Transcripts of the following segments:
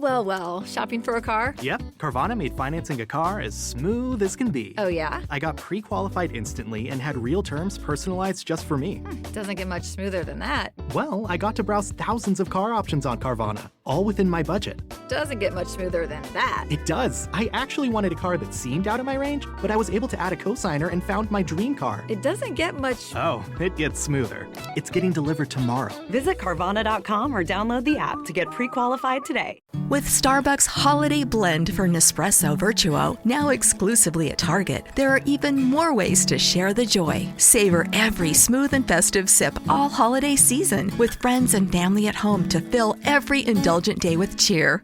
Well. Shopping for a car? Yep, Carvana made financing a car as smooth as can be. Oh, yeah? I got pre-qualified instantly and had real terms personalized just for me. Doesn't get much smoother than that. Well, I got to browse thousands of car options on Carvana, all within my budget. Doesn't get much smoother than that. It does. I actually wanted a car that seemed out of my range, but I was able to add a cosigner and found my dream car. It doesn't get much... Oh, it gets smoother. It's getting delivered tomorrow. Visit Carvana.com or download the app to get pre-qualified today. With Starbucks Holiday Blend for Nespresso Virtuo, now exclusively at Target, there are even more ways to share the joy. Savor every smooth and festive sip all holiday season with friends and family at home to fill every indulgent day with cheer.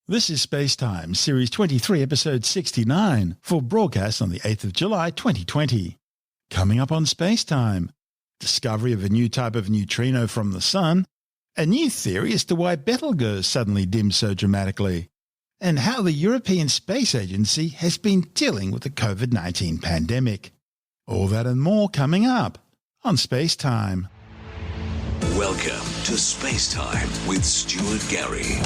This is SpaceTime, Series 23, Episode 69, for broadcast on the 8th of July 2020. Coming up on SpaceTime, discovery of a new type of neutrino from the Sun, a new theory as to why Betelgeuse suddenly dimmed so dramatically, and how the European Space Agency has been dealing with the COVID-19 pandemic. All that and more coming up on SpaceTime. Welcome to SpaceTime with Stuart Gary.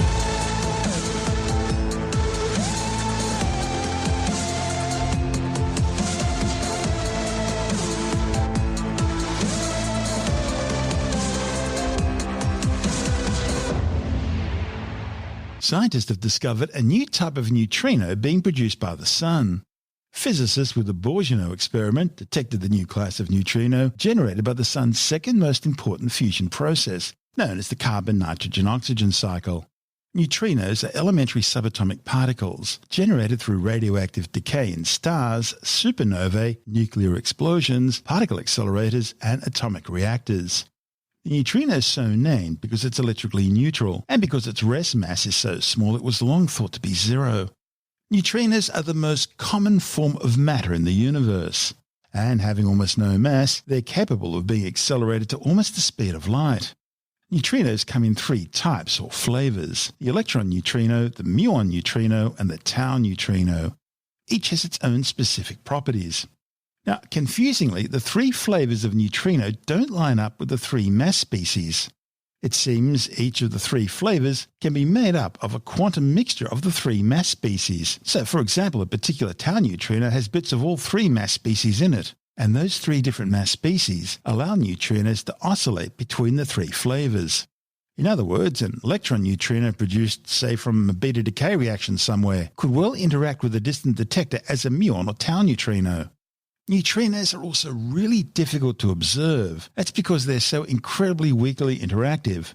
Scientists have discovered a new type of neutrino being produced by the Sun. Physicists with the Bourgeois experiment detected the new class of neutrino generated by the Sun's second most important fusion process, known as the carbon-nitrogen-oxygen cycle. Neutrinos are elementary subatomic particles generated through radioactive decay in stars, supernovae, nuclear explosions, particle accelerators, and atomic reactors. The neutrino is so named because it's electrically neutral and because its rest mass is so small it was long thought to be zero. Neutrinos are the most common form of matter in the universe, and having almost no mass, they're capable of being accelerated to almost the speed of light. Neutrinos come in three types or flavors: the electron neutrino, the muon neutrino, and the tau neutrino. Each has its own specific properties. Now, confusingly, the three flavors of neutrino don't line up with the three mass species. It seems each of the three flavors can be made up of a quantum mixture of the three mass species. So, for example, a particular tau neutrino has bits of all three mass species in it, and those three different mass species allow neutrinos to oscillate between the three flavors. In other words, an electron neutrino produced, say, from a beta decay reaction somewhere could well interact with a distant detector as a muon or tau neutrino. Neutrinos are also really difficult to observe. That's because they're so incredibly weakly interactive.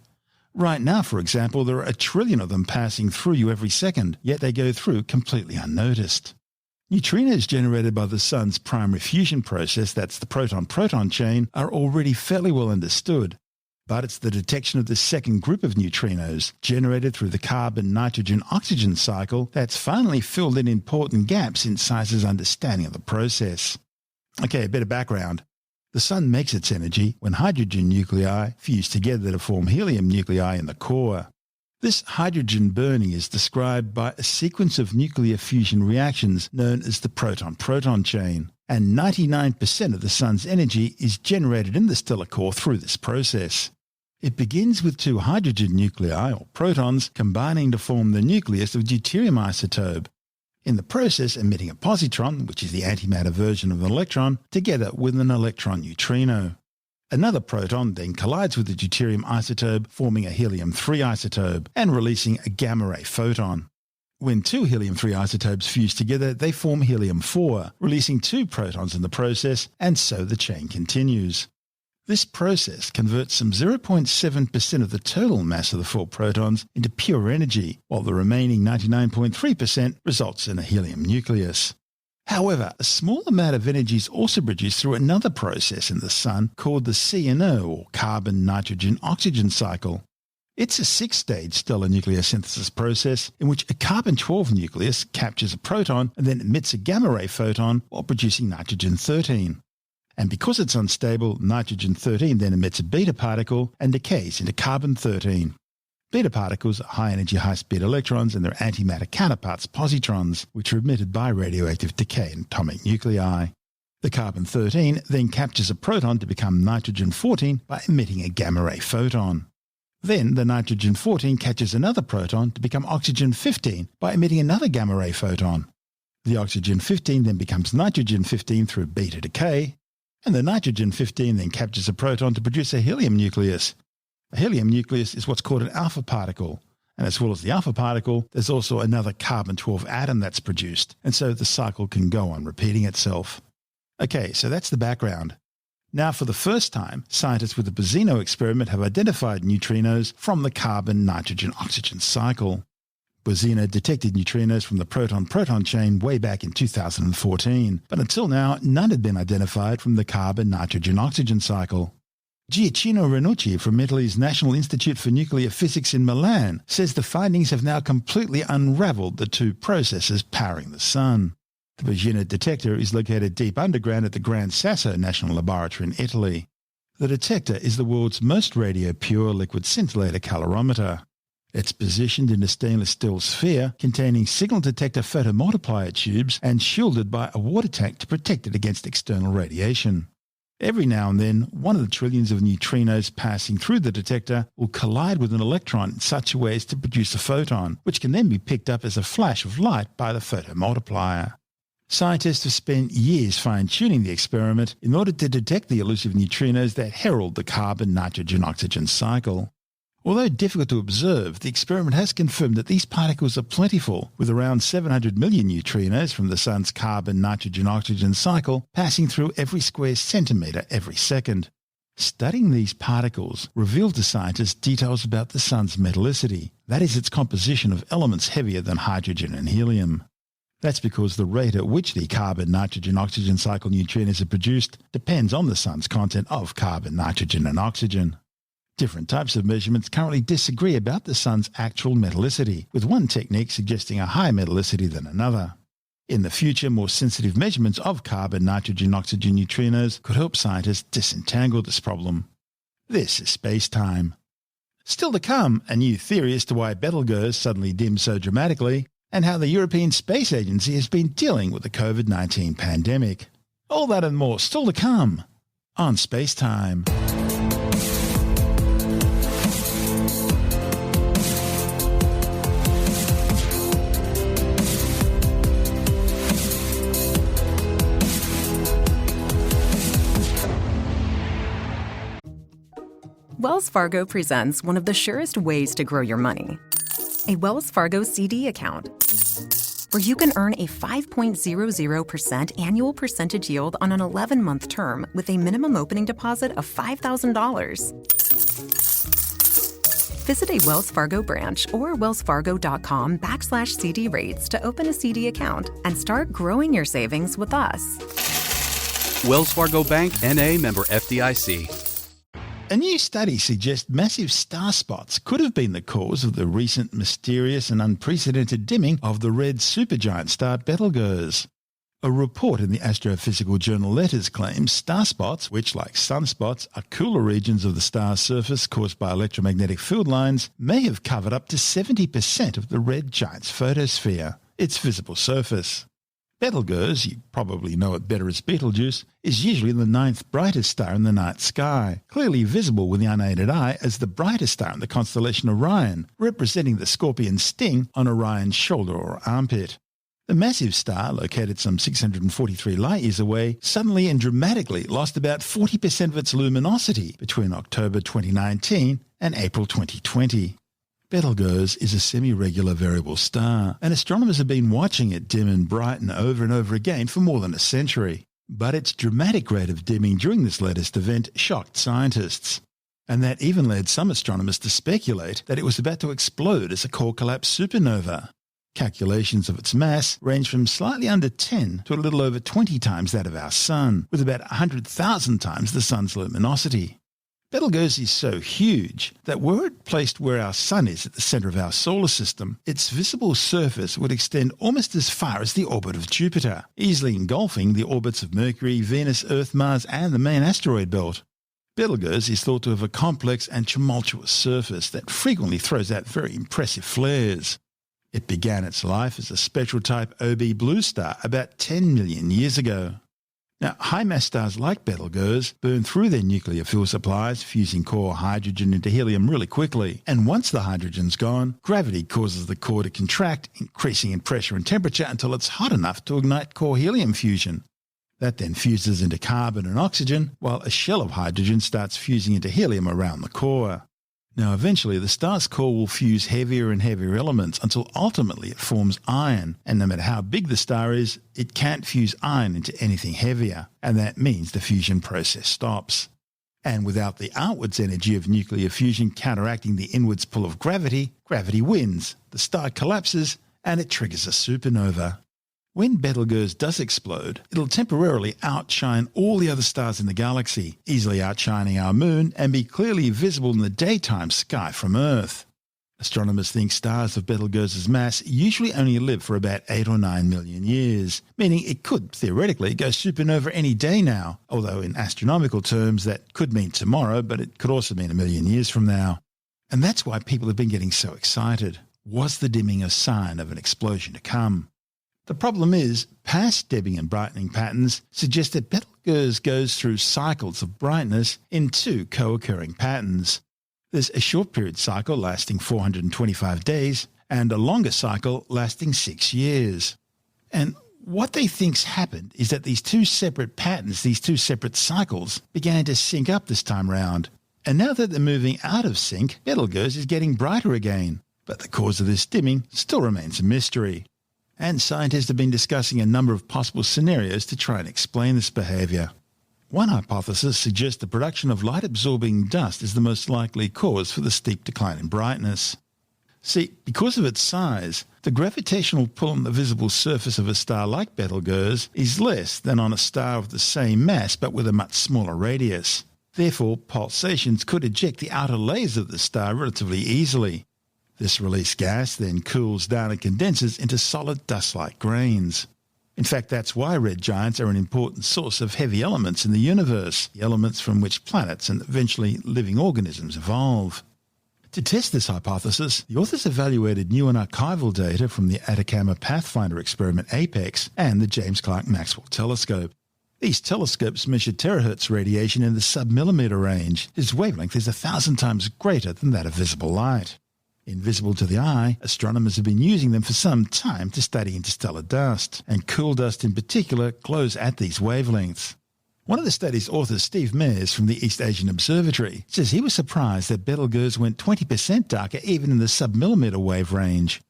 Right now, for example, there are 1 trillion of them passing through you every second, yet they go through completely unnoticed. Neutrinos generated by the Sun's primary fusion process, that's the proton-proton chain, are already fairly well understood. But it's the detection of the second group of neutrinos, generated through the carbon-nitrogen-oxygen cycle, that's finally filled in important gaps in science's understanding of the process. Okay, a bit of background. The Sun makes its energy when hydrogen nuclei fuse together to form helium nuclei in the core. This hydrogen burning is described by a sequence of nuclear fusion reactions known as the proton-proton chain, and 99% of the Sun's energy is generated in the stellar core through this process. It begins with two hydrogen nuclei, or protons, combining to form the nucleus of deuterium isotope, in the process emitting a positron, which is the antimatter version of an electron, together with an electron neutrino. Another proton then collides with the deuterium isotope, forming a helium-3 isotope and releasing a gamma-ray photon. When two helium-3 isotopes fuse together, they form helium-4, releasing two protons in the process, and so the chain continues. This process converts some 0.7% of the total mass of the four protons into pure energy, while the remaining 99.3% results in a helium nucleus. However, a small amount of energy is also produced through another process in the Sun called the CNO, or carbon-nitrogen-oxygen cycle. It's a 6-stage stellar nucleosynthesis process in which a carbon-12 nucleus captures a proton and then emits a gamma-ray photon while producing nitrogen-13. And because it's unstable, nitrogen-13 then emits a beta particle and decays into carbon-13. Beta particles are high-energy, high-speed electrons and their antimatter counterparts, positrons, which are emitted by radioactive decay in atomic nuclei. The carbon-13 then captures a proton to become nitrogen-14 by emitting a gamma-ray photon. Then the nitrogen-14 catches another proton to become oxygen-15 by emitting another gamma-ray photon. The oxygen-15 then becomes nitrogen-15 through beta decay, and the nitrogen-15 then captures a proton to produce a helium nucleus. A helium nucleus is what's called an alpha particle, and as well as the alpha particle, there's also another carbon-12 atom that's produced, and so the cycle can go on repeating itself. Okay, so that's the background. Now, for the first time, scientists with the Bozino experiment have identified neutrinos from the carbon-nitrogen-oxygen cycle. Bozino detected neutrinos from the proton-proton chain way back in 2014, but until now, none had been identified from the carbon-nitrogen-oxygen cycle. Gioacchino Ranucci from Italy's National Institute for Nuclear Physics in Milan says the findings have now completely unravelled the two processes powering the Sun. The Bozino detector is located deep underground at the Gran Sasso National Laboratory in Italy. The detector is the world's most radio-pure liquid scintillator calorimeter. It's positioned in a stainless steel sphere containing signal detector photomultiplier tubes and shielded by a water tank to protect it against external radiation. Every now and then, one of the trillions of neutrinos passing through the detector will collide with an electron in such a way as to produce a photon, which can then be picked up as a flash of light by the photomultiplier. Scientists have spent years fine-tuning the experiment in order to detect the elusive neutrinos that herald the carbon-nitrogen-oxygen cycle. Although difficult to observe, the experiment has confirmed that these particles are plentiful, with around 700 million neutrinos from the Sun's carbon-nitrogen-oxygen cycle passing through every square centimetre every second. Studying these particles revealed to scientists details about the Sun's metallicity, that is, its composition of elements heavier than hydrogen and helium. That's because the rate at which the carbon-nitrogen-oxygen cycle neutrinos are produced depends on the Sun's content of carbon, nitrogen and oxygen. Different types of measurements currently disagree about the Sun's actual metallicity, with one technique suggesting a higher metallicity than another. In the future, more sensitive measurements of carbon, nitrogen, oxygen neutrinos could help scientists disentangle this problem. This is SpaceTime. Still to come, a new theory as to why Betelgeuse suddenly dimmed so dramatically, and how the European Space Agency has been dealing with the COVID-19 pandemic. All that and more still to come on SpaceTime. Wells Fargo presents one of the surest ways to grow your money. A Wells Fargo CD account, where you can earn a 5.00% annual percentage yield on an 11-month term with a minimum opening deposit of $5,000. Visit a Wells Fargo branch or wellsfargo.com/CD rates to open a CD account and start growing your savings with us. Wells Fargo Bank, N.A., member FDIC. A new study suggests massive star spots could have been the cause of the recent mysterious and unprecedented dimming of the red supergiant star Betelgeuse. A report in the astrophysical journal Letters claims star spots, which like sunspots are cooler regions of the star's surface caused by electromagnetic field lines, may have covered up to 70% of the red giant's photosphere, its visible surface. Betelgeuse, you probably know it better as Betelgeuse, is usually the 9th brightest star in the night sky, clearly visible with the unaided eye as the brightest star in the constellation Orion, representing the scorpion's sting on Orion's shoulder or armpit. The massive star, located some 643 light-years away, suddenly and dramatically lost about 40% of its luminosity between October 2019 and April 2020. Betelgeuse is a semi-regular variable star, and astronomers have been watching it dim and brighten over and over again for more than a century. But its dramatic rate of dimming during this latest event shocked scientists, and that even led some astronomers to speculate that it was about to explode as a core-collapse supernova. Calculations of its mass range from slightly under 10 to a little over 20 times that of our Sun, with about 100,000 times the Sun's luminosity. Betelgeuse is so huge that were it placed where our Sun is at the centre of our solar system, its visible surface would extend almost as far as the orbit of Jupiter, easily engulfing the orbits of Mercury, Venus, Earth, Mars and the main asteroid belt. Betelgeuse is thought to have a complex and tumultuous surface that frequently throws out very impressive flares. It began its life as a spectral type OB blue star about 10 million years ago. Now, high-mass stars like Betelgeuse burn through their nuclear fuel supplies, fusing core hydrogen into helium really quickly. And once the hydrogen's gone, gravity causes the core to contract, increasing in pressure and temperature until it's hot enough to ignite core helium fusion. That then fuses into carbon and oxygen, while a shell of hydrogen starts fusing into helium around the core. Now, eventually, the star's core will fuse heavier and heavier elements until ultimately it forms iron, and no matter how big the star is, it can't fuse iron into anything heavier, and that means the fusion process stops. And without the outwards energy of nuclear fusion counteracting the inwards pull of gravity, gravity wins, the star collapses, and it triggers a supernova. When Betelgeuse does explode, it'll temporarily outshine all the other stars in the galaxy, easily outshining our moon and be clearly visible in the daytime sky from Earth. Astronomers think stars of Betelgeuse's mass usually only live for about 8 or 9 million years, meaning it could theoretically go supernova any day now, although in astronomical terms that could mean tomorrow, but it could also mean 1 million years from now. And that's why people have been getting so excited. Was the dimming a sign of an explosion to come? The problem is, past dimming and brightening patterns suggest that Betelgeuse goes through cycles of brightness in 2 co-occurring patterns. There's a short period cycle lasting 425 days and a longer cycle lasting 6 years. And what they think's happened is that these 2 separate patterns, these 2 separate cycles, began to sync up this time round. And now that they're moving out of sync, Betelgeuse is getting brighter again. But the cause of this dimming still remains a mystery. And scientists have been discussing a number of possible scenarios to try and explain this behaviour. One hypothesis suggests the production of light-absorbing dust is the most likely cause for the steep decline in brightness. See, because of its size, the gravitational pull on the visible surface of a star like Betelgeuse is less than on a star of the same mass but with a much smaller radius. Therefore, pulsations could eject the outer layers of the star relatively easily. This released gas then cools down and condenses into solid dust-like grains. In fact, that's why red giants are an important source of heavy elements in the universe, the elements from which planets and eventually living organisms evolve. To test this hypothesis, the authors evaluated new and archival data from the Atacama Pathfinder experiment APEX and the James Clerk Maxwell telescope. These telescopes measure terahertz radiation in the sub-millimeter range, whose wavelength is 1,000 times greater than that of visible light. Invisible to the eye, astronomers have been using them for some time to study interstellar dust, and cool dust in particular glows at these wavelengths. One of the study's authors, Steve Mears from the East Asian Observatory, says he was surprised that Betelgeuse went 20% darker even in the sub-millimeter wave range.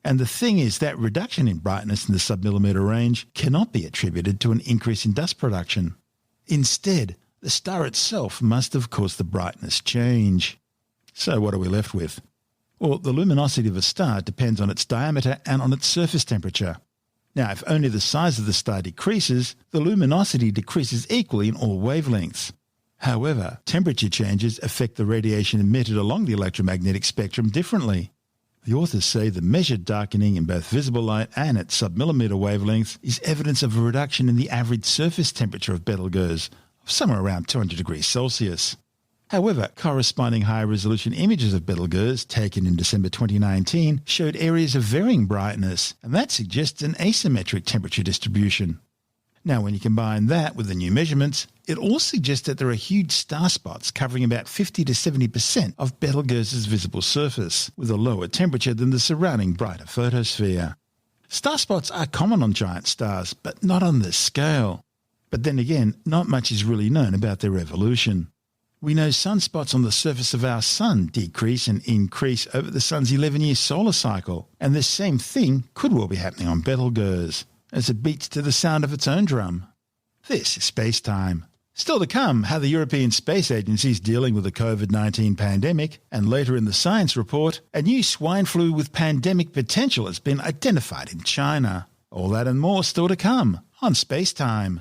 And the thing is that reduction in brightness in the sub-millimeter range cannot be attributed to an increase in dust production. Instead, the star itself must have caused the brightness change. So what are we left with? Well, the luminosity of a star depends on its diameter and on its surface temperature. Now, if only the size of the star decreases, the luminosity decreases equally in all wavelengths. However, temperature changes affect the radiation emitted along the electromagnetic spectrum differently. The authors say the measured darkening in both visible light and at sub-millimeter wavelengths is evidence of a reduction in the average surface temperature of Betelgeuse, of somewhere around 200 degrees Celsius. However, corresponding high-resolution images of Betelgeuse taken in December 2019 showed areas of varying brightness, and that suggests an asymmetric temperature distribution. Now, when you combine that with the new measurements, it all suggests that there are huge star spots covering about 50 to 70% of Betelgeuse's visible surface, with a lower temperature than the surrounding brighter photosphere. Star spots are common on giant stars, but not on this scale. But then again, not much is really known about their evolution. We know sunspots on the surface of our sun decrease and increase over the sun's 11-year solar cycle, and this same thing could well be happening on Betelgeuse, as it beats to the sound of its own drum. This is SpaceTime. Still to come, how the European Space Agency is dealing with the COVID-19 pandemic, and later in the science report, a new swine flu with pandemic potential has been identified in China. All that and more still to come on SpaceTime.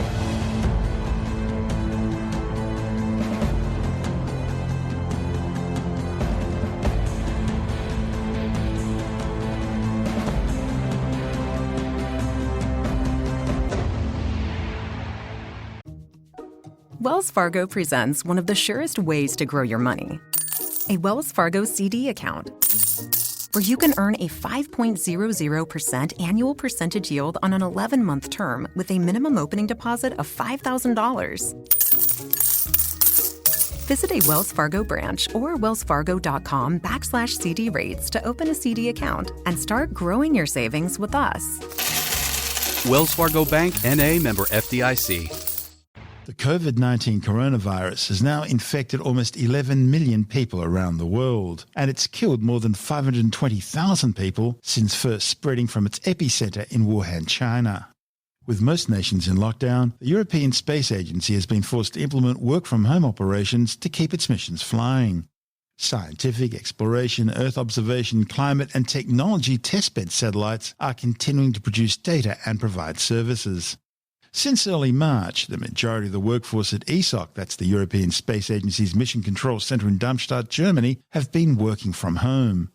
Wells Fargo presents one of the surest ways to grow your money. A Wells Fargo CD account. where you can earn a 5.00% annual percentage yield on an 11-month term with a minimum opening deposit of $5,000. Visit a Wells Fargo branch or wellsfargo.com/CD rates to open a CD account and start growing your savings with us. Wells Fargo Bank, N.A., member FDIC. The COVID-19 coronavirus has now infected almost 11 million people around the world, and it's killed more than 520,000 people since first spreading from its epicenter in Wuhan, China. With most nations in lockdown, the European Space Agency has been forced to implement work-from-home operations to keep its missions flying. Scientific, exploration, Earth observation, climate and technology testbed satellites are continuing to produce data and provide services. Since early March, the majority of the workforce at ESOC, that's the European Space Agency's Mission Control Centre in Darmstadt, Germany, have been working from home.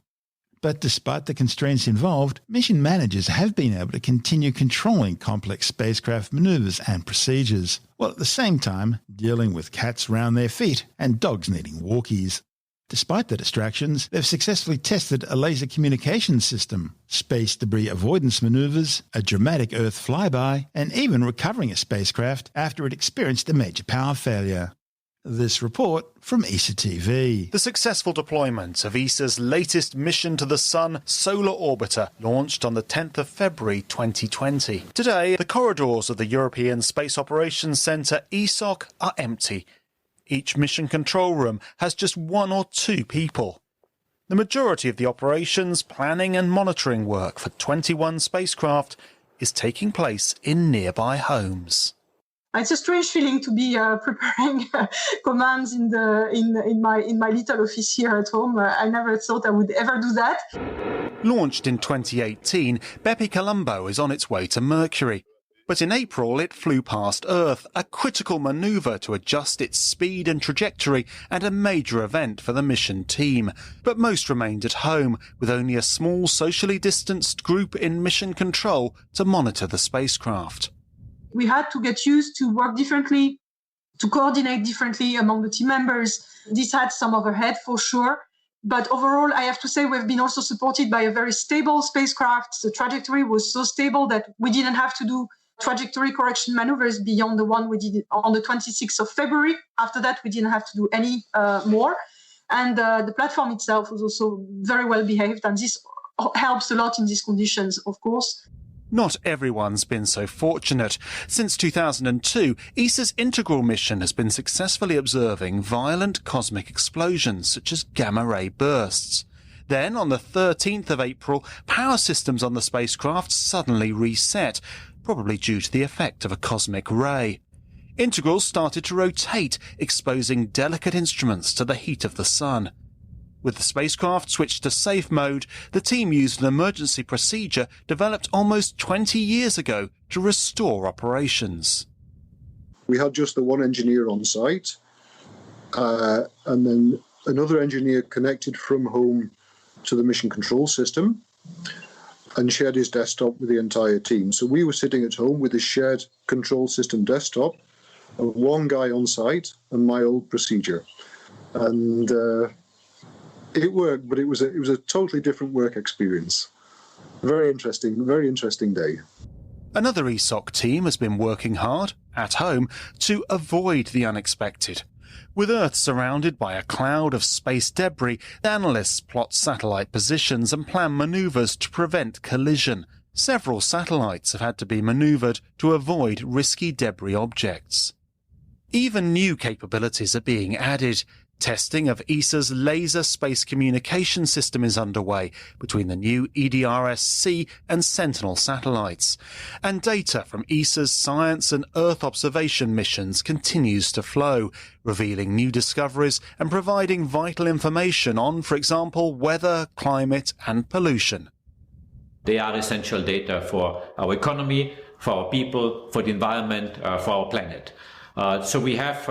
But despite the constraints involved, mission managers have been able to continue controlling complex spacecraft manoeuvres and procedures, while at the same time dealing with cats round their feet and dogs needing walkies. Despite the distractions, they've successfully tested a laser communications system, space debris avoidance manoeuvres, a dramatic Earth flyby, and even recovering a spacecraft after it experienced a major power failure. This report from ESA TV. The successful deployment of ESA's latest mission to the Sun, Solar Orbiter, launched on the 10th of February 2020. Today, the corridors of the European Space Operations Centre, ESOC, are empty. Each mission control room has just 1 or 2 people. The majority of the operations, planning and monitoring work for 21 spacecraft is taking place in nearby homes. It's a strange feeling to be preparing commands in my little office here at home. I never thought I would ever do that. Launched in 2018, Bepi Colombo is on its way to Mercury. But in April, it flew past Earth, a critical manoeuvre to adjust its speed and trajectory and a major event for the mission team. But most remained at home, with only a small socially distanced group in mission control to monitor the spacecraft. We had to get used to work differently, to coordinate differently among the team members. This had some overhead for sure. But overall, I have to say we've been also supported by a very stable spacecraft. The trajectory was so stable that we didn't have to do trajectory correction maneuvers beyond the one we did on the 26th of February. After that, we didn't have to do any more. And the platform itself was also very well behaved. And this helps a lot in these conditions, of course. Not everyone's been so fortunate. Since 2002, ESA's integral mission has been successfully observing violent cosmic explosions such as gamma-ray bursts. Then, on the 13th of April, power systems on the spacecraft suddenly reset, probably due to the effect of a cosmic ray. Integrals started to rotate, exposing delicate instruments to the heat of the sun. With the spacecraft switched to safe mode, the team used an emergency procedure developed almost 20 years ago to restore operations. We had just the one engineer on site, and then another engineer connected from home to the mission control system and shared his desktop with the entire team. So we were sitting at home with a shared control system desktop of one guy on site and my old procedure. And it worked, but it was a totally different work experience. Very interesting day. Another ESOC team has been working hard, at home, to avoid the unexpected. With Earth surrounded by a cloud of space debris, the analysts plot satellite positions and plan manoeuvres to prevent collision. Several satellites have had to be manoeuvred to avoid risky debris objects. Even new capabilities are being added. Testing of ESA's laser space communication system is underway between the new EDRS-C and Sentinel satellites. And data from ESA's science and Earth observation missions continues to flow, revealing new discoveries and providing vital information on, for example, weather, climate and pollution. They are essential data for our economy, for our people, for the environment, for our planet. So we have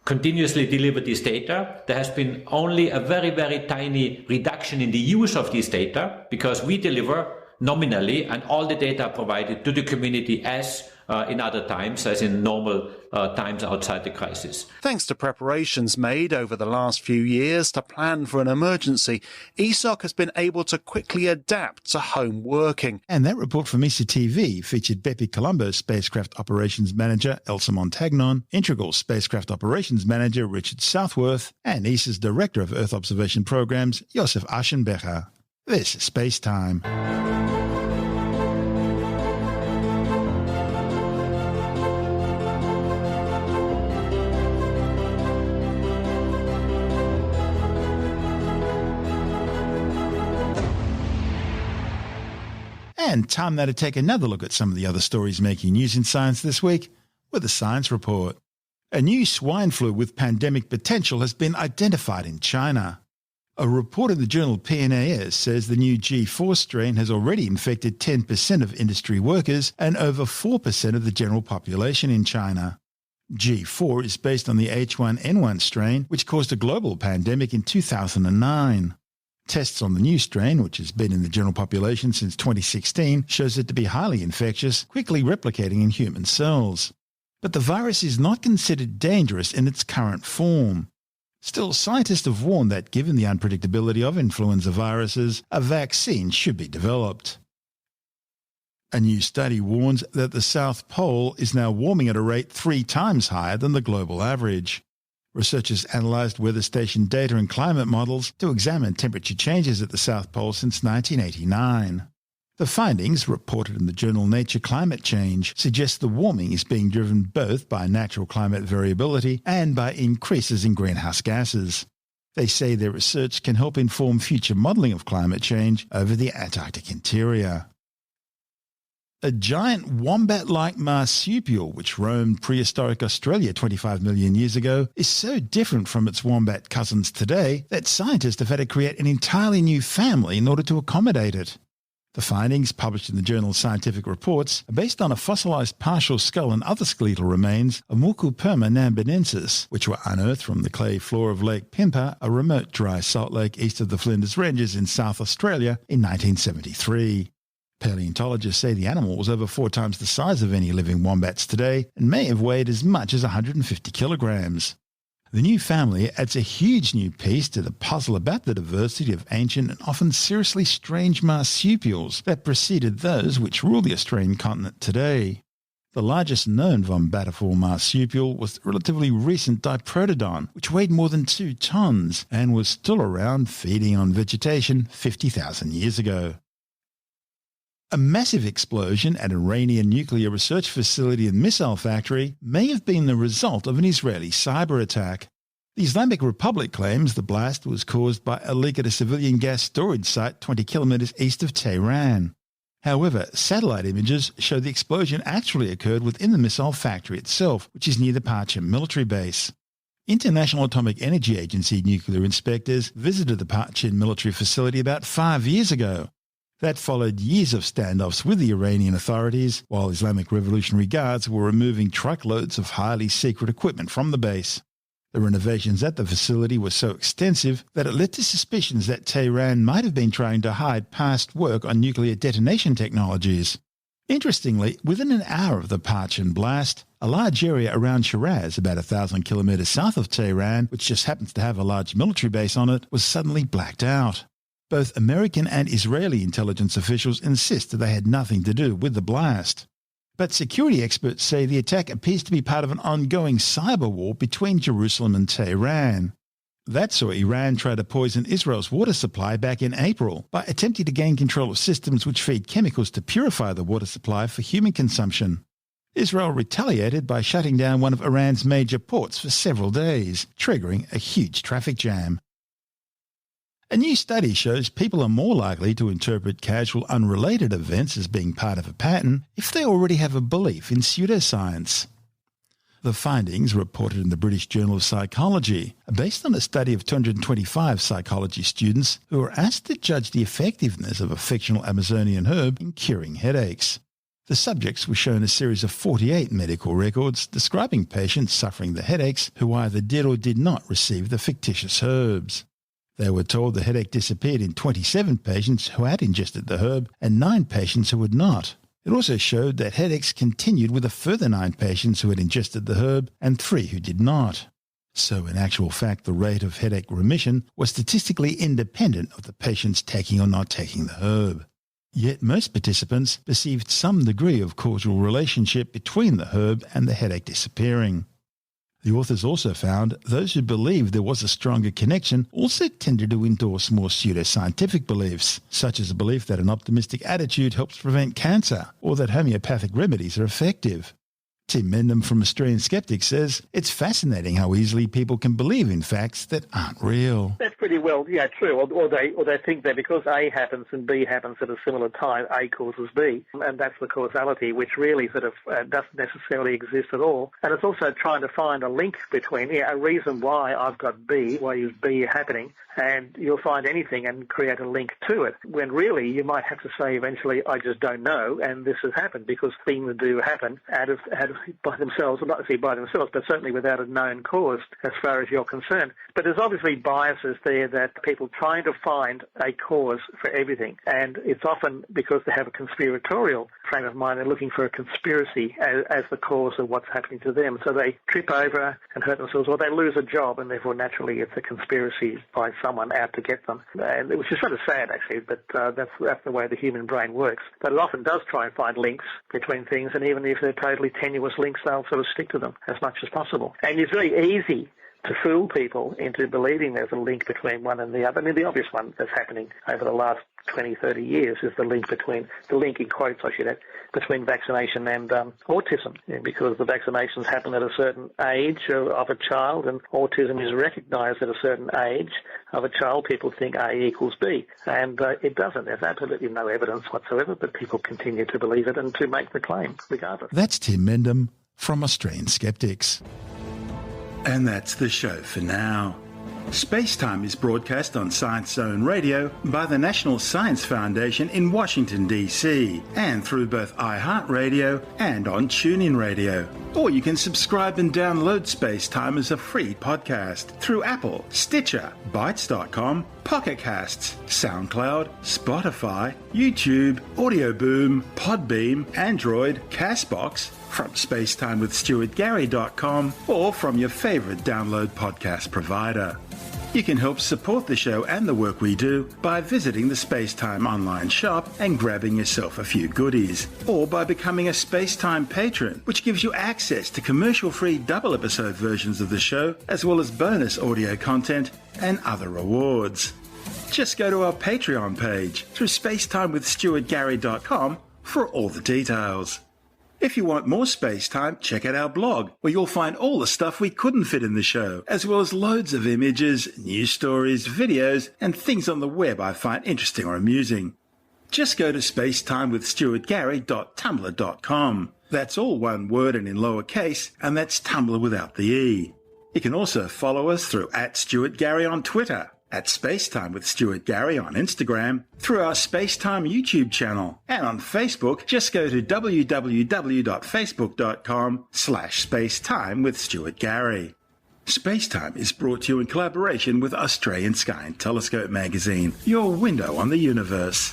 continuously deliver this data. There has been only a very, very tiny reduction in the use of this data because we deliver nominally and all the data are provided to the community as in other times, as in normal times outside the crisis. Thanks to preparations made over the last few years to plan for an emergency, ESOC has been able to quickly adapt to home working. And that report from ESA TV featured Bepi Colombo Spacecraft Operations Manager Elsa Montagnon, Integral Spacecraft Operations Manager Richard Southworth, and ESA's Director of Earth Observation Programs Josef Aschenbecher. This is SpaceTime. And time now to take another look at some of the other stories making news in science this week with a science report. A new swine flu with pandemic potential has been identified in China. A report in the journal PNAS says the new G4 strain has already infected 10% of industry workers and over 4% of the general population in China. G4 is based on the H1N1 strain, which caused a global pandemic in 2009. Tests on the new strain, which has been in the general population since 2016, shows it to be highly infectious, quickly replicating in human cells. But the virus is not considered dangerous in its current form. Still, scientists have warned that given the unpredictability of influenza viruses, a vaccine should be developed. A new study warns that the South Pole is now warming at a rate 3 times higher than the global average. Researchers analysed weather station data and climate models to examine temperature changes at the South Pole since 1989. The findings, reported in the journal Nature Climate Change, suggest the warming is being driven both by natural climate variability and by increases in greenhouse gases. They say their research can help inform future modelling of climate change over the Antarctic interior. A giant wombat-like marsupial, which roamed prehistoric Australia 25 million years ago, is so different from its wombat cousins today that scientists have had to create an entirely new family in order to accommodate it. The findings, published in the journal Scientific Reports, are based on a fossilised partial skull and other skeletal remains of Mucoperma nambinensis, which were unearthed from the clay floor of Lake Pimpa, a remote dry salt lake east of the Flinders Ranges in South Australia, in 1973. Paleontologists say the animal was over 4 times the size of any living wombats today and may have weighed as much as 150 kilograms. The new family adds a huge new piece to the puzzle about the diversity of ancient and often seriously strange marsupials that preceded those which rule the Australian continent today. The largest known wombatiform marsupial was the relatively recent Diprotodon, which weighed more than 2 tons and was still around feeding on vegetation 50,000 years ago. A massive explosion at an Iranian nuclear research facility and missile factory may have been the result of an Israeli cyberattack. The Islamic Republic claims the blast was caused by a leak at a civilian gas storage site 20 kilometers east of Tehran. However, satellite images show the explosion actually occurred within the missile factory itself, which is near the Parchin military base. International Atomic Energy Agency nuclear inspectors visited the Parchin military facility about 5 years ago. That followed years of standoffs with the Iranian authorities, while Islamic Revolutionary Guards were removing truckloads of highly secret equipment from the base. The renovations at the facility were so extensive that it led to suspicions that Tehran might have been trying to hide past work on nuclear detonation technologies. Interestingly, within an hour of the Parchin blast, a large area around Shiraz, about 1,000 kilometers south of Tehran, which just happens to have a large military base on it, was suddenly blacked out. Both American and Israeli intelligence officials insist that they had nothing to do with the blast. But security experts say the attack appears to be part of an ongoing cyber war between Jerusalem and Tehran. That saw Iran try to poison Israel's water supply back in April by attempting to gain control of systems which feed chemicals to purify the water supply for human consumption. Israel retaliated by shutting down one of Iran's major ports for several days, triggering a huge traffic jam. A new study shows people are more likely to interpret casual unrelated events as being part of a pattern if they already have a belief in pseudoscience. The findings, reported in the British Journal of Psychology, are based on a study of 225 psychology students who were asked to judge the effectiveness of a fictional Amazonian herb in curing headaches. The subjects were shown a series of 48 medical records describing patients suffering the headaches who either did or did not receive the fictitious herbs. They were told the headache disappeared in 27 patients who had ingested the herb and 9 patients who had not. It also showed that headaches continued with a further 9 patients who had ingested the herb and 3 who did not. So in actual fact, the rate of headache remission was statistically independent of the patients taking or not taking the herb. Yet most participants perceived some degree of causal relationship between the herb and the headache disappearing. The authors also found those who believed there was a stronger connection also tended to endorse more pseudoscientific beliefs, such as the belief that an optimistic attitude helps prevent cancer or that homeopathic remedies are effective. Tim Mendham from Australian Skeptics says it's fascinating how easily people can believe in facts that aren't real. That's pretty well, true. Or they think that because A happens and B happens at a similar time, A causes B, and that's the causality, which really sort of doesn't necessarily exist at all. And it's also trying to find a link between a reason why I've got B, why is B happening, and you'll find anything and create a link to it. When really you might have to say eventually, I just don't know, and this has happened because things do happen out of by themselves, not necessarily by themselves, but certainly without a known cause as far as you're concerned. But there's obviously biases there that people trying to find a cause for everything, and it's often because they have a conspiratorial frame of mind. They're looking for a conspiracy as the cause of what's happening to them. So they trip over and hurt themselves, or they lose a job, and therefore naturally it's a conspiracy by someone out to get them. And which is sort of sad actually, but that's the way the human brain works. But it often does try and find links between things, and even if they're totally tenuous links, they'll sort of stick to them as much as possible. And it's very easy to fool people into believing there's a link between one and the other. I mean, the obvious one that's happening over the last 20, 30 years is the link in quotes, I should add, between vaccination and autism, because the vaccinations happen at a certain age of a child, and autism is recognised at a certain age of a child. People think A equals B, and it doesn't. There's absolutely no evidence whatsoever, but people continue to believe it and to make the claim regardless. That's Tim Mendham from Australian Skeptics. And that's the show for now. SpaceTime is broadcast on Science Zone Radio by the National Science Foundation in Washington, D.C., and through both iHeartRadio and on TuneIn Radio. Or you can subscribe and download SpaceTime as a free podcast through Apple, Stitcher, Bytes.com, Pocket Casts, SoundCloud, Spotify, YouTube, Audio Boom, Podbeam, Android, Castbox, from spacetimewithstuartgary.com, or from your favourite download podcast provider. You can help support the show and the work we do by visiting the SpaceTime online shop and grabbing yourself a few goodies, or by becoming a SpaceTime patron, which gives you access to commercial-free double-episode versions of the show, as well as bonus audio content and other rewards. Just go to our Patreon page through spacetimewithstuartgary.com for all the details. If you want more SpaceTime, check out our blog, where you'll find all the stuff we couldn't fit in the show, as well as loads of images, news stories, videos, and things on the web I find interesting or amusing. Just go to spacetimewithstuartgary.tumblr.com. That's all one word and in lowercase, and that's Tumblr without the E. You can also follow us through @StuartGary on Twitter, at SpaceTime with Stuart Gary on Instagram, through our SpaceTime YouTube channel, and on Facebook, just go to www.facebook.com/spacetime with Stuart Gary. SpaceTime is brought to you in collaboration with Australian Sky and Telescope magazine, your window on the universe.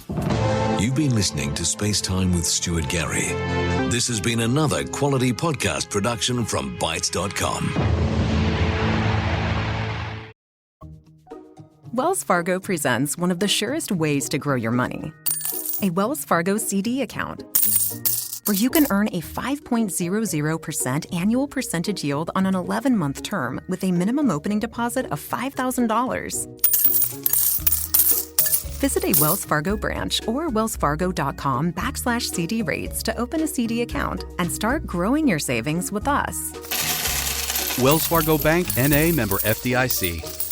You've been listening to SpaceTime with Stuart Gary. This has been another quality podcast production from Bytes.com. Wells Fargo presents one of the surest ways to grow your money. A Wells Fargo CD account, where you can earn a 5.00% annual percentage yield on an 11-month term with a minimum opening deposit of $5,000. Visit a Wells Fargo branch or wellsfargo.com/CD rates to open a CD account and start growing your savings with us. Wells Fargo Bank, N.A., member FDIC.